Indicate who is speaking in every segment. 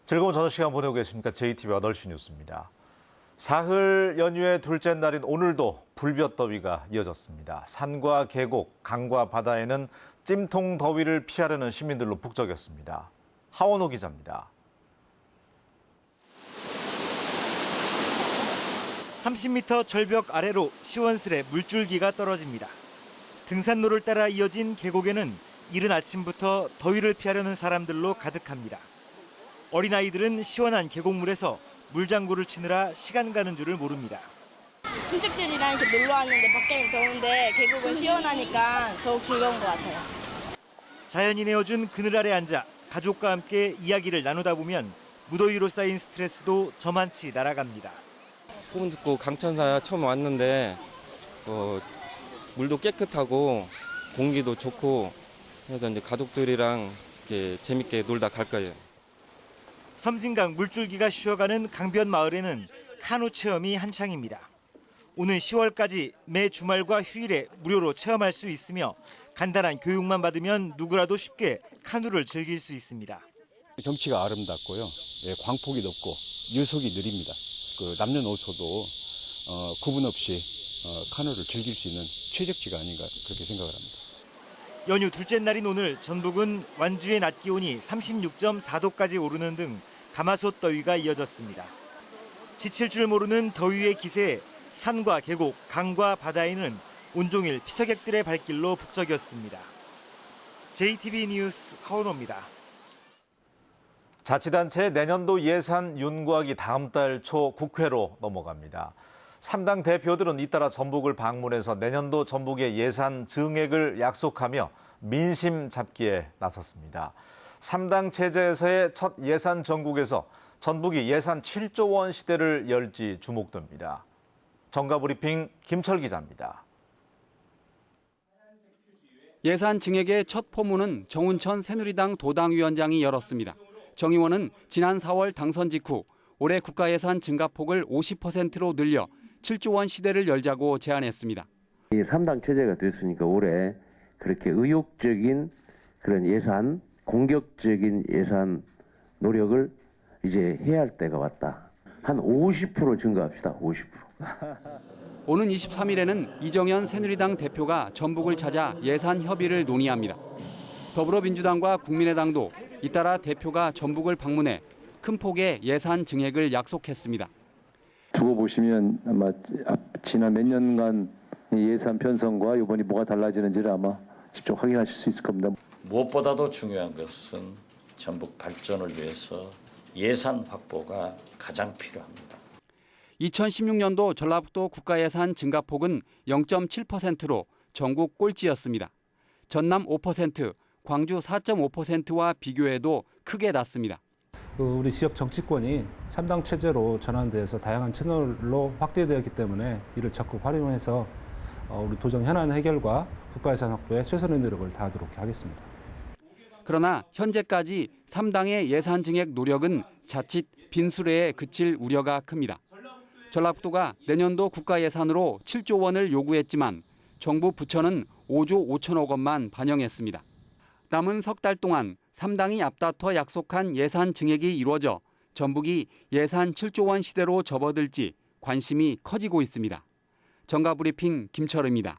Speaker 1: 즐거운 저녁 시간 보내고 계십니까? JTV 8시 뉴스입니다. 사흘 연휴의 둘째 날인 오늘도 불볕더위가 이어졌습니다. 산과 계곡, 강과 바다에는 찜통 더위를 피하려는 시민들로 북적였습니다. 하원호 기자입니다.
Speaker 2: 30m 절벽 아래로 시원스레 물줄기가 떨어집니다. 등산로를 따라 이어진 계곡에는 이른 아침부터 더위를 피하려는 사람들로 가득합니다. 어린아이들은 시원한 계곡물에서 물장구를 치느라 시간 가는 줄을 모릅니다.
Speaker 3: 친척들이랑 이렇게 놀러 왔는데 밖에는 더운데 계곡은 시원하니까 더욱 즐거운 것 같아요.
Speaker 2: 자연이 내어준 그늘 아래 앉아 가족과 함께 이야기를 나누다 보면 무더위로 쌓인 스트레스도 저만치 날아갑니다.
Speaker 4: 소문 듣고 강천사 처음 왔는데 물도 깨끗하고 공기도 좋고 그래서 이제 가족들이랑 이렇게 재밌게 놀다 갈 거예요.
Speaker 2: 섬진강 물줄기가 쉬어가는 강변 마을에는 카누 체험이 한창입니다. 오는 10월까지 매 주말과 휴일에 무료로 체험할 수 있으며 간단한 교육만 받으면 누구라도 쉽게 카누를 즐길 수 있습니다.
Speaker 5: 경치가 아름답고요. 광폭이 높고 유속이 느립니다. 남녀노소도 구분 없이 카누를 즐길 수 있는 최적지가 아닌가 그렇게 생각을 합니다.
Speaker 2: 연휴 둘째 날인 오늘 전북은 완주의 낮 기온이 36.4도까지 오르는 등 가마솥 더위가 이어졌습니다. 지칠 줄 모르는 더위의 기세에 산과 계곡, 강과 바다에는 온종일 피서객들의 발길로 북적였습니다. JTB 뉴스 하원호입니다.
Speaker 1: 자치단체 내년도 예산 윤곽이 다음 달 초 국회로 넘어갑니다. 3당 대표들은 잇따라 전북을 방문해서 내년도 전북의 예산 증액을 약속하며 민심 잡기에 나섰습니다. 3당 체제에서의 첫 예산 정국에서 전북이 예산 7조 원 시대를 열지 주목됩니다. 정가브리핑 김철 기자입니다.
Speaker 6: 예산 증액의 첫 포문은 정운천 새누리당 도당위원장이 열었습니다. 정 의원은 지난 4월 당선 직후 올해 국가예산 증가폭을 50%로 늘려 7조 원 시대를 열자고 제안했습니다.
Speaker 7: 3당 체제가 됐으니까 올해 그렇게 의욕적인 그런 예산, 공격적인 예산 노력을 이제 해야 할 때가 왔다. 한 50% 증가합시다. 50%.
Speaker 6: 오는 23일에는 이정현 새누리당 대표가 전북을 찾아 예산 협의를 논의합니다. 더불어민주당과 국민의당도 잇따라 대표가 전북을 방문해 큰 폭의 예산 증액을 약속했습니다.
Speaker 8: 두고 보시면 아마 지난 몇 년간 예산 편성과 이번이 뭐가 달라지는지를 아마 직접 확인하실 수 있을 겁니다.
Speaker 9: 무엇보다도 중요한 것은 전북 발전을 위해서 예산 확보가 가장 필요합니다.
Speaker 6: 2016년도 전라북도 국가예산 증가폭은 0.7%로 전국 꼴찌였습니다. 전남 5%, 광주 4.5%와 비교해도 크게 낮습니다.
Speaker 10: 우리 지역 정치권이 3당 체제로 전환돼서 다양한 채널로 확대되었기 때문에 이를 적극 활용해서 우리 도정 현안 해결과 국가예산 확보에 최선의 노력을 다하도록 하겠습니다.
Speaker 6: 그러나 현재까지 3당의 예산 증액 노력은 자칫 빈수레에 그칠 우려가 큽니다. 전라북도가 내년도 국가예산으로 7조 원을 요구했지만 정부 부처는 5조 5천억 원만 반영했습니다. 남은 석 달 동안 3당이 앞다퉈 약속한 예산 증액이 이루어져 전북이 예산 7조 원 시대로 접어들지 관심이 커지고 있습니다. 정가브리핑 김철입니다.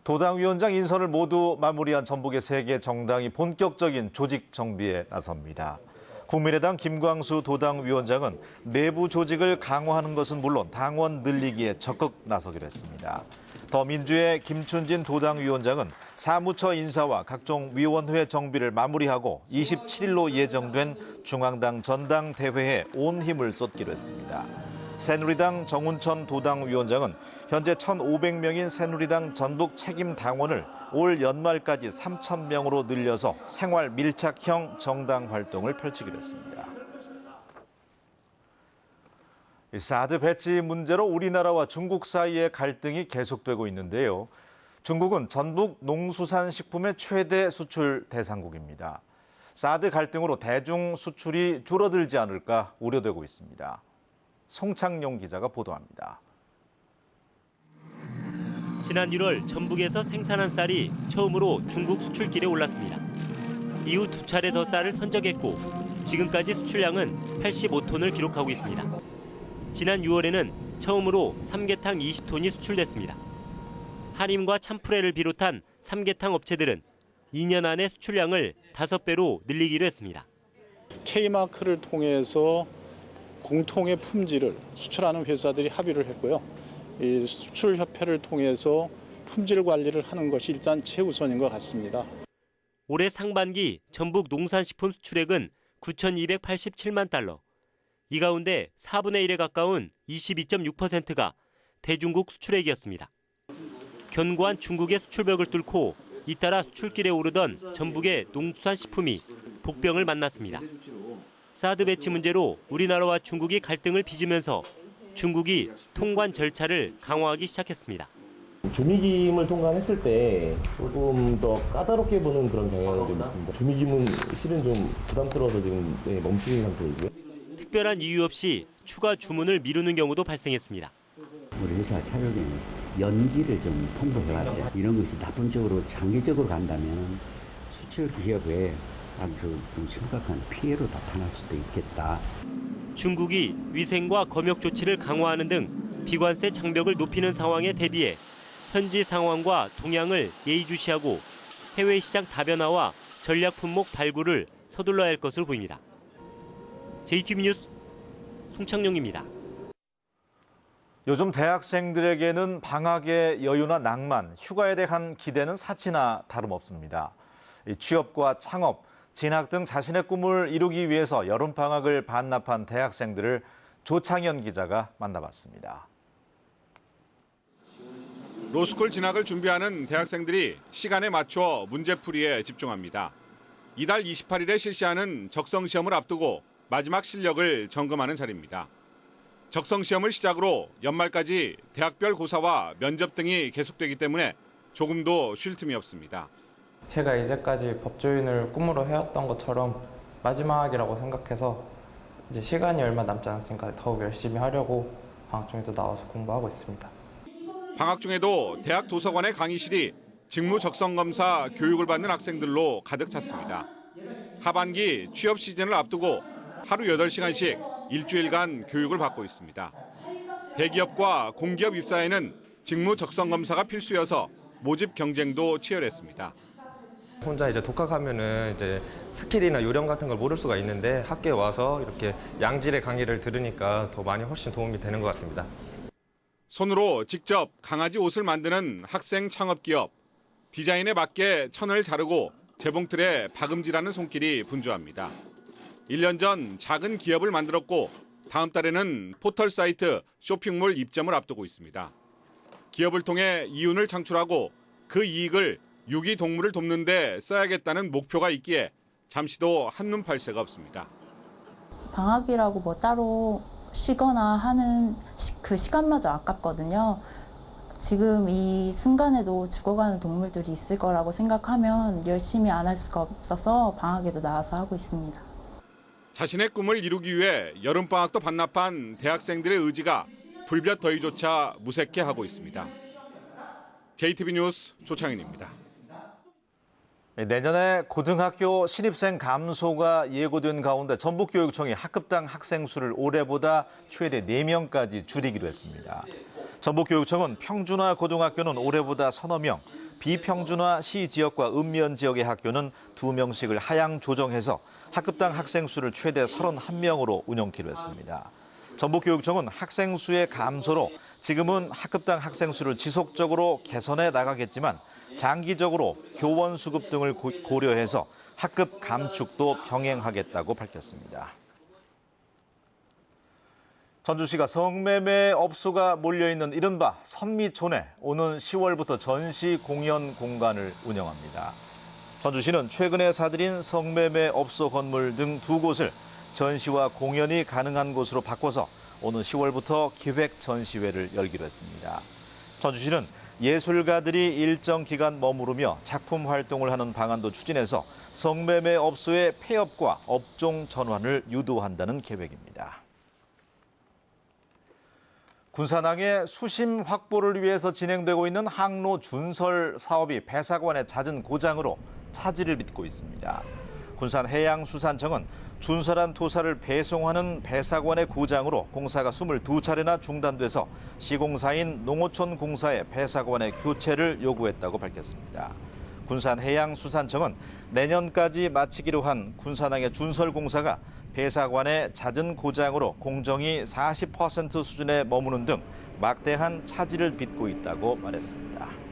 Speaker 1: 도당위원장 인선을 모두 마무리한 전북의 3개 정당이 본격적인 조직 정비에 나섭니다. 국민의당 김광수 도당위원장은 내부 조직을 강화하는 것은 물론 당원 늘리기에 적극 나서기로 했습니다. 더민주의 김춘진 도당위원장은 사무처 인사와 각종 위원회 정비를 마무리하고 27일로 예정된 중앙당 전당대회에 온 힘을 쏟기로 했습니다. 새누리당 정운천 도당위원장은 현재 1,500명인 새누리당 전북 책임 당원을 올 연말까지 3,000명으로 늘려서 생활 밀착형 정당 활동을 펼치기로 했습니다. 사드 배치 문제로 우리나라와 중국 사이의 갈등이 계속되고 있는데요. 중국은 전북 농수산식품의 최대 수출 대상국입니다. 사드 갈등으로 대중 수출이 줄어들지 않을까 우려되고 있습니다. 송창용 기자가 보도합니다.
Speaker 11: 지난 1월 전북에서 생산한 쌀이 처음으로 중국 수출길에 올랐습니다. 이후 2차례 더 쌀을 선적했고 지금까지 수출량은 85톤을 기록하고 있습니다. 지난 6월에는 처음으로 삼계탕 20톤이 수출됐습니다. 한림과 참프레를 비롯한 삼계탕 업체들은 2년 안에 수출량을 5배로 늘리기로 했습니다.
Speaker 12: K마크를 통해서 공통의 품질을 수출하는 회사들이 합의를 했고요. 이 수출협회를 통해서 품질 관리를 하는 것이 일단 최우선인 것 같습니다.
Speaker 11: 올해 상반기 전북 농산식품 수출액은 9,287만 달러. 이 가운데 4분의 1에 가까운 22.6%가 대중국 수출액이었습니다. 견고한 중국의 수출벽을 뚫고 잇따라 수출길에 오르던 전북의 농수산식품이 복병을 만났습니다. 사드 배치 문제로 우리나라와 중국이 갈등을 빚으면서 중국이 통관 절차를 강화하기 시작했습니다.
Speaker 13: 조미김을 통관했을 때 조금 더 까다롭게 보는 그런 경향이 좀 있습니다. 조미김은 실은 좀 부담스러워서 지금 멈추는 상태이고요.
Speaker 11: 특별한 이유 없이 추가 주문을 미루는 경우도 발생했습니다.
Speaker 14: 우리 회사 차력에 연기를 좀 통보해왔어요. 이런 것이 나쁜 쪽으로 장기적으로 간다면 수출 기업에 아주 좀 심각한 피해로 나타날 수도 있겠다.
Speaker 11: 중국이 위생과 검역 조치를 강화하는 등 비관세 장벽을 높이는 상황에 대비해 현지 상황과 동향을 예의주시하고 해외 시장 다변화와 전략 품목 발굴을 서둘러야 할 것으로 보입니다. JTBC 뉴스 송창용입니다.
Speaker 1: 요즘 대학생들에게는 방학의 여유나 낭만, 휴가에 대한 기대는 사치나 다름없습니다. 취업과 창업, 진학 등 자신의 꿈을 이루기 위해서 여름방학을 반납한 대학생들을 조창현 기자가 만나봤습니다.
Speaker 15: 로스쿨 진학을 준비하는 대학생들이 시간에 맞춰 문제풀이에 집중합니다. 이달 28일에 실시하는 적성시험을 앞두고 마지막 실력을 점검하는 자리입니다. 적성시험을 시작으로 연말까지 대학별 고사와 면접 등이 계속되기 때문에 조금도 쉴 틈이 없습니다.
Speaker 16: 제가 이제까지 법조인을 꿈으로 해왔던 것처럼 마지막이라고 생각해서 이제 시간이 얼마 남지 않았으니까 더욱 열심히 하려고 방학 중에도 나와서 공부하고 있습니다.
Speaker 15: 방학 중에도 대학 도서관의 강의실이 직무 적성 검사 교육을 받는 학생들로 가득 찼습니다. 하반기 취업 시즌을 앞두고 하루 8시간씩 일주일간 교육을 받고 있습니다. 대기업과 공기업 입사에는 직무 적성 검사가 필수여서 모집 경쟁도 치열했습니다.
Speaker 17: 혼자 이제 독학하면은 이제 스킬이나 요령 같은 걸 모를 수가 있는데 학교에 와서 이렇게 양질의 강의를 들으니까 더 많이 훨씬 도움이 되는 것 같습니다.
Speaker 15: 손으로 직접 강아지 옷을 만드는 학생 창업기업. 디자인에 맞게 천을 자르고 재봉틀에 박음질하는 손길이 분주합니다. 1년 전 작은 기업을 만들었고 다음 달에는 포털 사이트 쇼핑몰 입점을 앞두고 있습니다. 기업을 통해 이윤을 창출하고 그 이익을 유기동물을 돕는 데 써야겠다는 목표가 있기에 잠시도 한눈 팔 새가 없습니다.
Speaker 18: 방학이라고 뭐 따로 쉬거나 하는 그 시간마저 아깝거든요. 지금 이 순간에도 죽어가는 동물들이 있을 거라고 생각하면 열심히 안 할 수가 없어서 방학에도 나와서 하고 있습니다.
Speaker 15: 자신의 꿈을 이루기 위해 여름방학도 반납한 대학생들의 의지가 불볕 더위조차 무색해 하고 있습니다. JTBC 뉴스 조창현입니다.
Speaker 1: 내년에 고등학교 신입생 감소가 예고된 가운데 전북교육청이 학급당 학생 수를 올해보다 최대 4명까지 줄이기로 했습니다. 전북교육청은 평준화 고등학교는 올해보다 서너 명, 비평준화 시 지역과 읍면 지역의 학교는 2명씩을 하향 조정해서 학급당 학생 수를 최대 31명으로 운영키로 했습니다. 전북교육청은 학생 수의 감소로 지금은 학급당 학생 수를 지속적으로 개선해 나가겠지만 장기적으로 교원 수급 등을 고려해서 학급 감축도 병행하겠다고 밝혔습니다. 전주시가 성매매 업소가 몰려있는 이른바 선미촌에 오는 10월부터 전시 공연 공간을 운영합니다. 전주시는 최근에 사들인 성매매 업소 건물 등 2곳을 전시와 공연이 가능한 곳으로 바꿔서 오는 10월부터 기획 전시회를 열기로 했습니다. 전주시는 예술가들이 일정 기간 머무르며 작품 활동을 하는 방안도 추진해서 성매매 업소의 폐업과 업종 전환을 유도한다는 계획입니다. 군산항의 수심 확보를 위해서 진행되고 있는 항로 준설 사업이 배사관의 잦은 고장으로 차질을 빚고 있습니다. 군산해양수산청은 준설한 토사를 배송하는 배사관의 고장으로 공사가 22차례나 중단돼서 시공사인 농어촌공사의 배사관의 교체를 요구했다고 밝혔습니다. 군산해양수산청은 내년까지 마치기로 한 군산항의 준설 공사가 배사관의 잦은 고장으로 공정이 40% 수준에 머무는 등 막대한 차질을 빚고 있다고 말했습니다.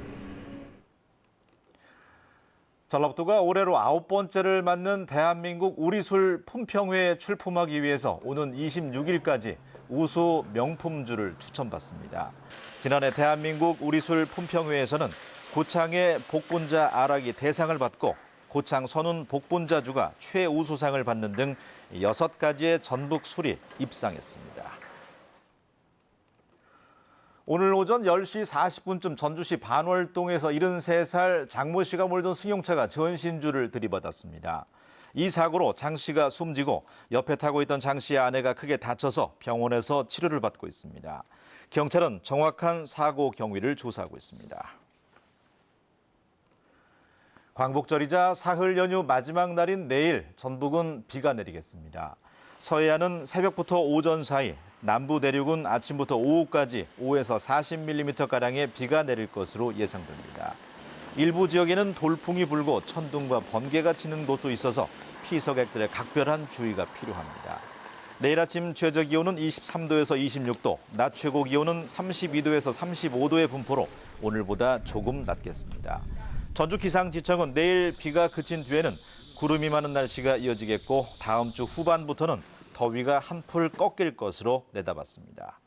Speaker 1: 전라북도가 올해로 9번째를 맞는 대한민국 우리술 품평회에 출품하기 위해서 오는 26일까지 우수 명품주를 추천받습니다. 지난해 대한민국 우리술 품평회에서는 고창의 복분자 아락이 대상을 받고 고창 선운 복분자주가 최우수상을 받는 등 6가지의 전북 술이 입상했습니다. 오늘 오전 10시 40분쯤 전주시 반월동에서 73살 장모 씨가 몰던 승용차가 전신주를 들이받았습니다. 이 사고로 장 씨가 숨지고 옆에 타고 있던 장 씨의 아내가 크게 다쳐서 병원에서 치료를 받고 있습니다. 경찰은 정확한 사고 경위를 조사하고 있습니다. 광복절이자 사흘 연휴 마지막 날인 내일 전북은 비가 내리겠습니다. 서해안은 새벽부터 오전 사이, 남부 내륙은 아침부터 오후까지 5에서 40mm가량의 비가 내릴 것으로 예상됩니다. 일부 지역에는 돌풍이 불고 천둥과 번개가 치는 곳도 있어서 피서객들의 각별한 주의가 필요합니다. 내일 아침 최저 기온은 23도에서 26도, 낮 최고 기온은 32도에서 35도의 분포로 오늘보다 조금 낮겠습니다. 전주기상지청은 내일 비가 그친 뒤에는 구름이 많은 날씨가 이어지겠고 다음 주 후반부터는 더위가 한풀 꺾일 것으로 내다봤습니다.